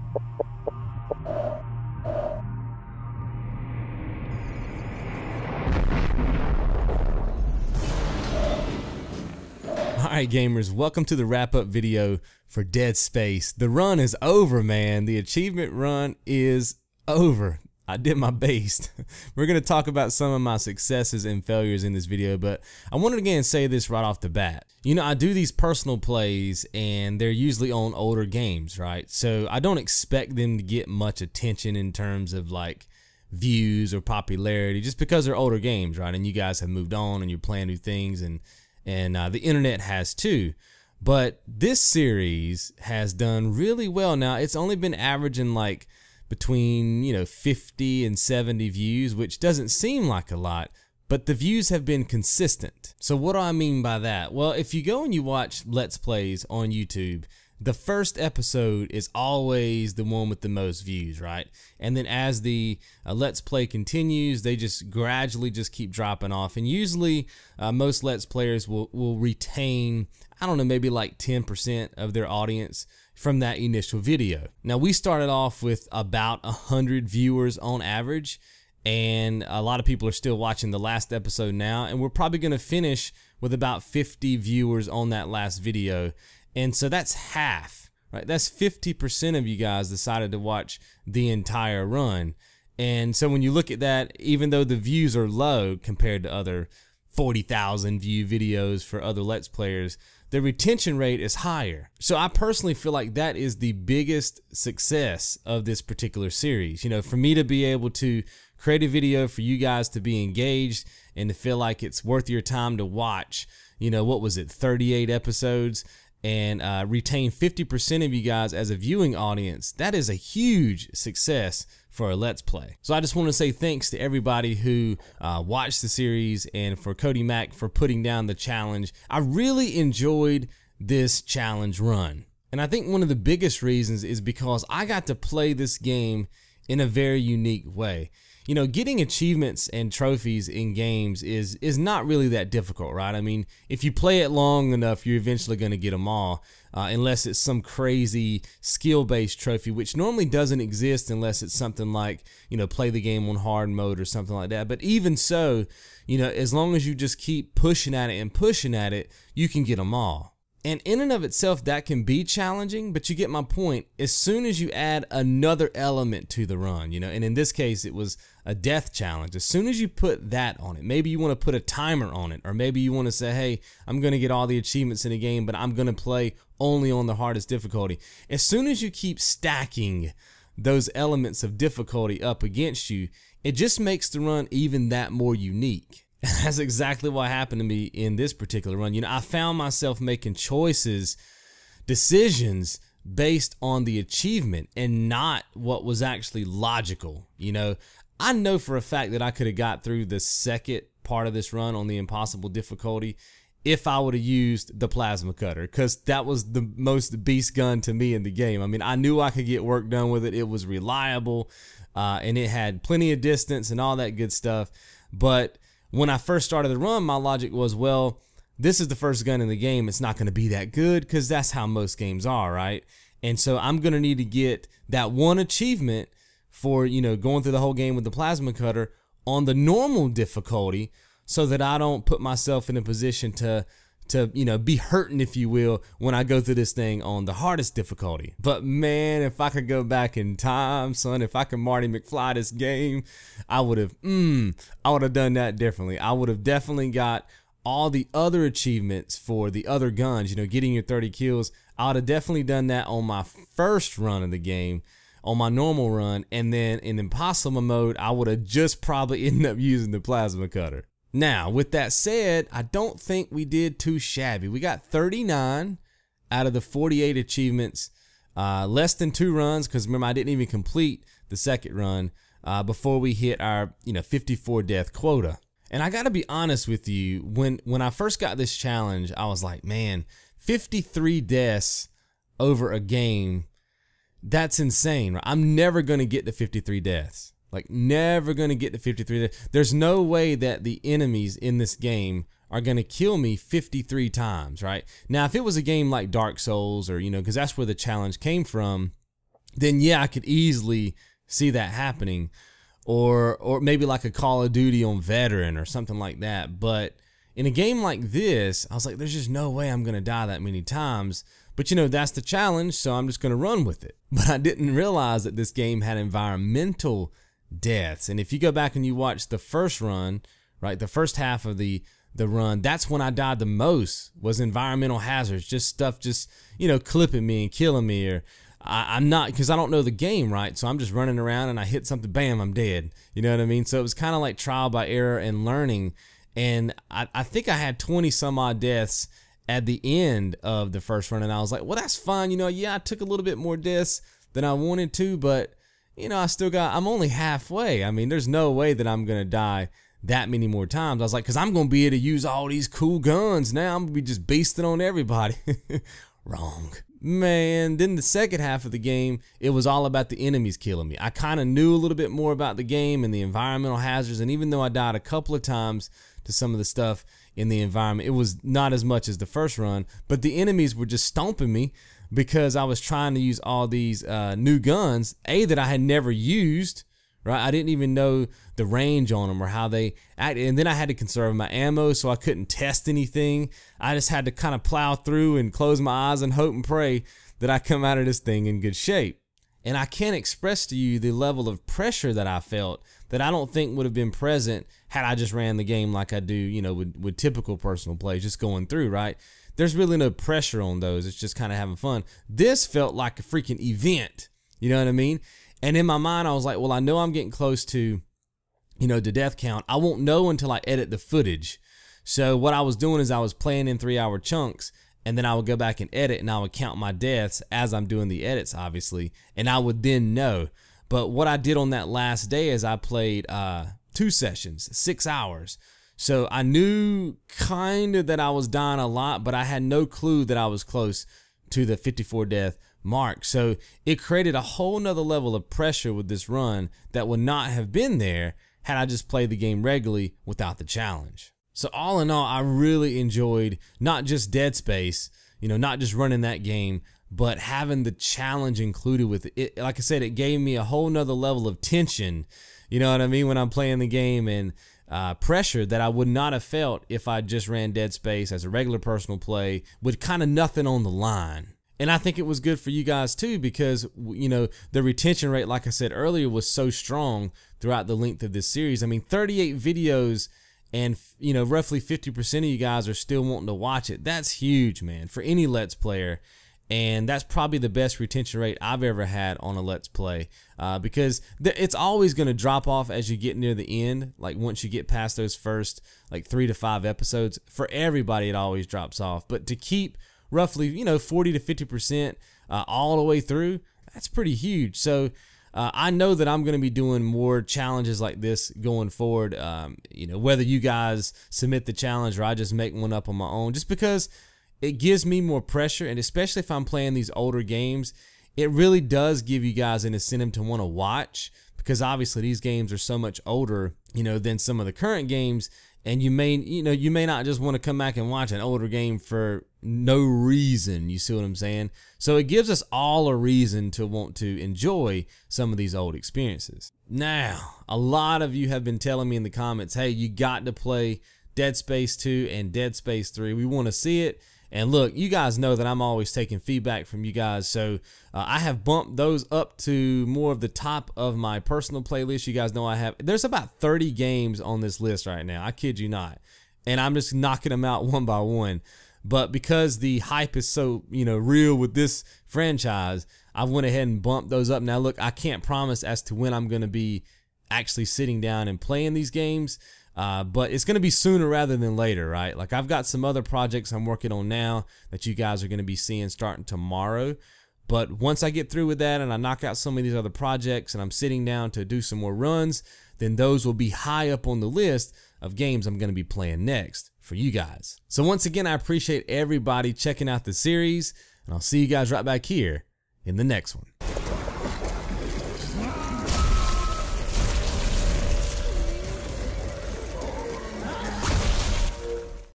Alright gamers, welcome to the wrap-up video for Dead Space. The run is over, man. The achievement run is over. I did my best. We're going to talk about some of my successes and failures in this video, but I wanted to again say this right off the bat. You know, I do these personal plays and they're usually on older games, right? So I don't expect them to get much attention in terms of like views or popularity just because they're older games, right? And you guys have moved on and you're playing new things and the internet has too. But this series has done really well. Now, it's only been averaging like between, 50 and 70 views, which doesn't seem like a lot, but the views have been consistent. So what do I mean by that? Well, if you go and you watch Let's Plays on YouTube, the first episode is always the one with the most views, right? And then as the Let's Play continues, they just gradually just keep dropping off. And usually most Let's Players will retain, I don't know, maybe like 10% of their audience from that initial video. Now, we started off with about 100 viewers on average, and a lot of people are still watching the last episode now, and we're probably going to finish with about 50 viewers on that last video. And so that's half, right? That's 50% of you guys decided to watch the entire run. And so when you look at that, even though the views are low compared to other 40,000 view videos for other Let's Players, the retention rate is higher. So I personally feel like that is the biggest success of this particular series. You know, for me to be able to create a video for you guys to be engaged and to feel like it's worth your time to watch, what was it, 38 episodes, and retain 50% of you guys as a viewing audience, that is a huge success for a Let's Play. So I just want to say thanks to everybody who watched the series and for Cody Mack for putting down the challenge. I really enjoyed this challenge run. And I think one of the biggest reasons is because I got to play this game in a very unique way. Getting achievements and trophies in games is not really that difficult, right? I mean, if you play it long enough, you're eventually going to get them all, unless it's some crazy skill-based trophy, which normally doesn't exist unless it's something like, play the game on hard mode or something like that. But even so, as long as you just keep pushing at it and pushing at it, you can get them all. And in and of itself, that can be challenging, but you get my point. As soon as you add another element to the run, and in this case, it was a death challenge. As soon as you put that on it, maybe you want to put a timer on it, or maybe you want to say, hey, I'm going to get all the achievements in the game, but I'm going to play only on the hardest difficulty. As soon as you keep stacking those elements of difficulty up against you, it just makes the run even that more unique. That's exactly what happened to me in this particular run. I found myself making decisions based on the achievement and not what was actually logical. I know for a fact that I could have got through the second part of this run on the impossible difficulty if I would have used the plasma cutter, because that was the most beast gun to me in the game. I mean, I knew I could get work done with it. It was reliable, and it had plenty of distance and all that good stuff. But when I first started the run, my logic was, well, this is the first gun in the game. It's not going to be that good because that's how most games are, right? And so I'm going to need to get that one achievement for, going through the whole game with the plasma cutter on the normal difficulty so that I don't put myself in a position to be hurting, if you will, when I go through this thing on the hardest difficulty. But man, if I could go back in time, son, if I could Marty McFly this game, I would have done that differently. I would have definitely got all the other achievements for the other guns, getting your 30 kills. I would have definitely done that on my first run of the game, on my normal run, and then in impossible mode, I would have just probably ended up using the plasma cutter. Now, with that said, I don't think we did too shabby. We got 39 out of the 48 achievements, less than 2 runs, because remember, I didn't even complete the second run before we hit our 54 death quota. And I gotta be honest with you, when I first got this challenge, I was like, man, 53 deaths over a game, that's insane, right? I'm never gonna get to 53 deaths. Like, never gonna get to 53. There's no way that the enemies in this game are gonna kill me 53 times, right? Now, if it was a game like Dark Souls or, because that's where the challenge came from, then yeah, I could easily see that happening. Or maybe like a Call of Duty on Veteran or something like that. But in a game like this, I was like, there's just no way I'm going to die that many times. But you know, that's the challenge, so I'm just going to run with it. But I didn't realize that this game had environmental deaths. And if you go back and you watch the first run, right, the first half of the run, that's when I died the most, was environmental hazards, just stuff just, you know, clipping me and killing me. Or I'm not, because I don't know the game, right? So I'm just running around and I hit something, bam, I'm dead. You know what I mean? So it was kind of like trial by error and learning. And I think I had 20 some odd deaths at the end of the first run. And I was like, well, that's fine. You know, yeah, I took a little bit more deaths than I wanted to, but you know, I'm only halfway. I mean, there's no way that I'm going to die that many more times. I was like, because I'm going to be able to use all these cool guns now. I'm going to be just beasting on everybody. Wrong. Man, then the second half of the game, it was all about the enemies killing me. I kind of knew a little bit more about the game and the environmental hazards, and even though I died a couple of times to some of the stuff in the environment, it was not as much as the first run, but the enemies were just stomping me because I was trying to use all these new guns, that I had never used, right? I didn't even know the range on them or how they act, and then I had to conserve my ammo, so I couldn't test anything. I just had to kind of plow through and close my eyes and hope and pray that I come out of this thing in good shape. And I can't express to you the level of pressure that I felt that I don't think would have been present had I just ran the game like I do, you know, with typical personal play, just going through, right? There's really no pressure on those. It's just kind of having fun. This felt like a freaking event. You know what I mean? And in my mind, I was like, well, I know I'm getting close to, you know, the death count. I won't know until I edit the footage. So what I was doing is I was playing in 3-hour chunks, and then I would go back and edit, and I would count my deaths as I'm doing the edits, obviously, and I would then know. But what I did on that last day is I played 2 sessions, 6 hours. So I knew kind of that I was dying a lot, but I had no clue that I was close to the 54 death mark. So it created a whole nother level of pressure with this run that would not have been there had I just played the game regularly without the challenge. So all in all, I really enjoyed not just Dead Space, you know, not just running that game, but having the challenge included with it. Like I said, it gave me a whole nother level of tension, you know what I mean, when I'm playing the game, and pressure that I would not have felt if I just ran Dead Space as a regular personal play with kind of nothing on the line. And I think it was good for you guys too, because, you know, the retention rate, like I said earlier, was so strong throughout the length of this series. I mean, 38 videos, and, you know, roughly 50% of you guys are still wanting to watch it. That's huge, man, for any Let's Player. And that's probably the best retention rate I've ever had on a Let's Play, because it's always going to drop off as you get near the end. Like once you get past those first like 3 to 5 episodes, for everybody it always drops off. But to keep roughly, you know, 40 to 50% all the way through, that's pretty huge. So I know that I'm going to be doing more challenges like this going forward, you know, whether you guys submit the challenge or I just make one up on my own, just because it gives me more pressure. And especially if I'm playing these older games, it really does give you guys an incentive to want to watch, because obviously these games are so much older, you know, than some of the current games. And you may not just want to come back and watch an older game for no reason. You see what I'm saying? So it gives us all a reason to want to enjoy some of these old experiences. Now, a lot of you have been telling me in the comments, hey, you got to play Dead Space 2 and Dead Space 3. We want to see it. And look, you guys know that I'm always taking feedback from you guys, so I have bumped those up to more of the top of my personal playlist. You guys know there's about 30 games on this list right now. I kid you not. And I'm just knocking them out one by one. But because the hype is so, you know, real with this franchise, I went ahead and bumped those up. Now, look, I can't promise as to when I'm going to be actually sitting down and playing these games. But it's going to be sooner rather than later, right? Like I've got some other projects I'm working on now that you guys are going to be seeing starting tomorrow. But once I get through with that and I knock out some of these other projects and I'm sitting down to do some more runs, then those will be high up on the list of games I'm going to be playing next for you guys. So once again, I appreciate everybody checking out the series, and I'll see you guys right back here in the next one.